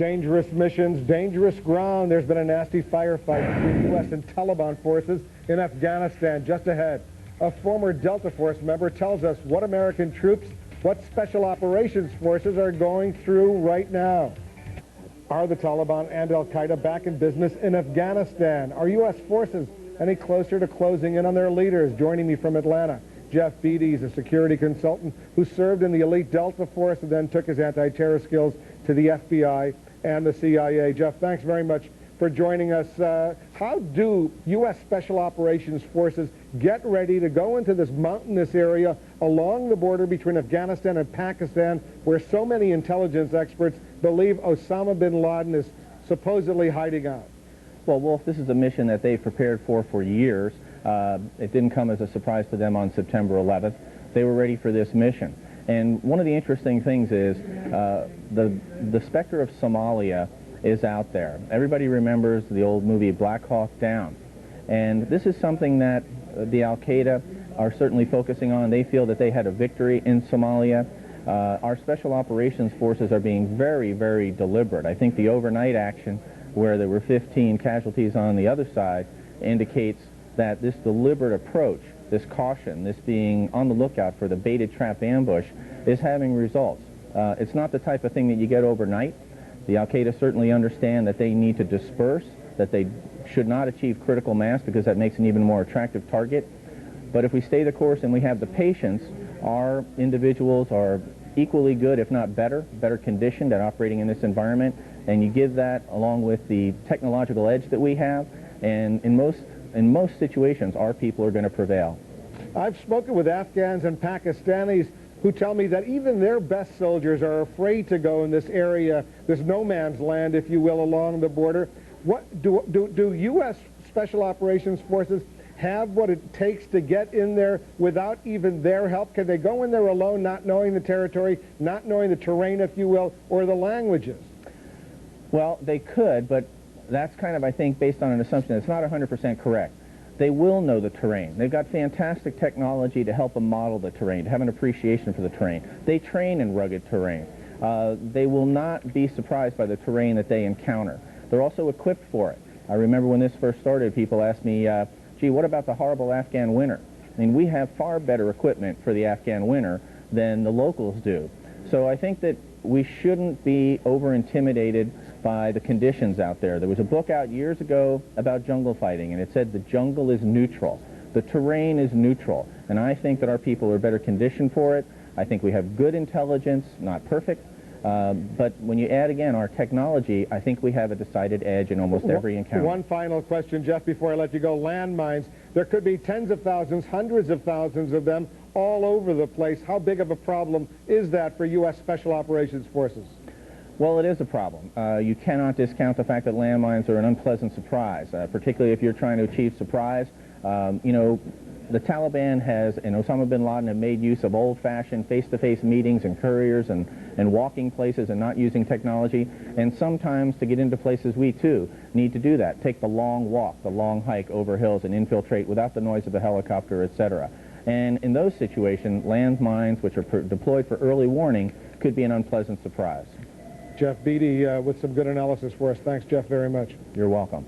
Dangerous missions, dangerous ground. There's been a nasty firefight between U.S. and Taliban forces in Afghanistan just ahead. A former Delta Force member tells us what American troops, what Special Operations Forces are going through right now. Are the Taliban and al-Qaeda back in business in Afghanistan? Are U.S. forces any closer to closing in on their leaders? Joining me from Atlanta, Jeff Beatty is a security consultant who served in the elite Delta Force and then took his anti-terror skills to the FBI and the CIA. Jeff, thanks very much for joining us. How do U.S. Special Operations Forces get ready to go into this mountainous area along the border between Afghanistan and Pakistan, where so many intelligence experts believe Osama bin Laden is supposedly hiding out? Well, Wolf, this is a mission that they've prepared for years. It didn't come as a surprise to them on September 11th. They were ready for this mission. And one of the interesting things is the specter of Somalia is out there. Everybody remembers the old movie Black Hawk Down. And this is something that the al-Qaeda are certainly focusing on. They feel that they had a victory in Somalia. Our Special Operations Forces are being very, very deliberate. I think the overnight action, where there were 15 casualties on the other side, indicates that this deliberate approach, this caution, this being on the lookout for the baited trap ambush, is having results. It's not the type of thing that you get overnight. The al-Qaeda certainly understand that they need to disperse, that they should not achieve critical mass because that makes an even more attractive target. But if we stay the course and we have the patience, our individuals are equally good, if not better conditioned at operating in this environment. And you give that along with the technological edge that we have, and in most situations, our people are going to prevail. I've spoken with Afghans and Pakistanis who tell me that even their best soldiers are afraid to go in this area, this no man's land, if you will, along the border. What do U.S. Special Operations Forces have what it takes to get in there without even their help? Can they go in there alone, not knowing the territory, not knowing the terrain, if you will, or the languages? Well, they could, but that's kind of, I think, based on an assumption that's not 100% correct. They will know the terrain. They've got fantastic technology to help them model the terrain, to have an appreciation for the terrain. They train in rugged terrain. They will not be surprised by the terrain that they encounter. They're also equipped for it. I remember when this first started, people asked me, gee, what about the horrible Afghan winter? I mean, we have far better equipment for the Afghan winter than the locals do. So I think that we shouldn't be over-intimidated by the conditions out there. There was a book out years ago about jungle fighting, and it said the jungle is neutral. The terrain is neutral, and I think that our people are better conditioned for it. I think we have good intelligence, not perfect, but when you add again our technology, I think we have a decided edge in almost every encounter. One final question, Jeff, before I let you go. Landmines, there could be tens of thousands, hundreds of thousands of them all over the place. How big of a problem is that for U.S. Special Operations Forces? Well, it is a problem. You cannot discount the fact that landmines are an unpleasant surprise, particularly if you're trying to achieve surprise. You know, the Taliban and Osama bin Laden have made use of old-fashioned face-to-face meetings and couriers and walking places and not using technology. And sometimes to get into places, we too need to do that. Take the long walk, the long hike over hills and infiltrate without the noise of a helicopter, etc. And in those situations, landmines, which are deployed for early warning, could be an unpleasant surprise. Jeff Beatty with some good analysis for us. Thanks, Jeff, very much. You're welcome.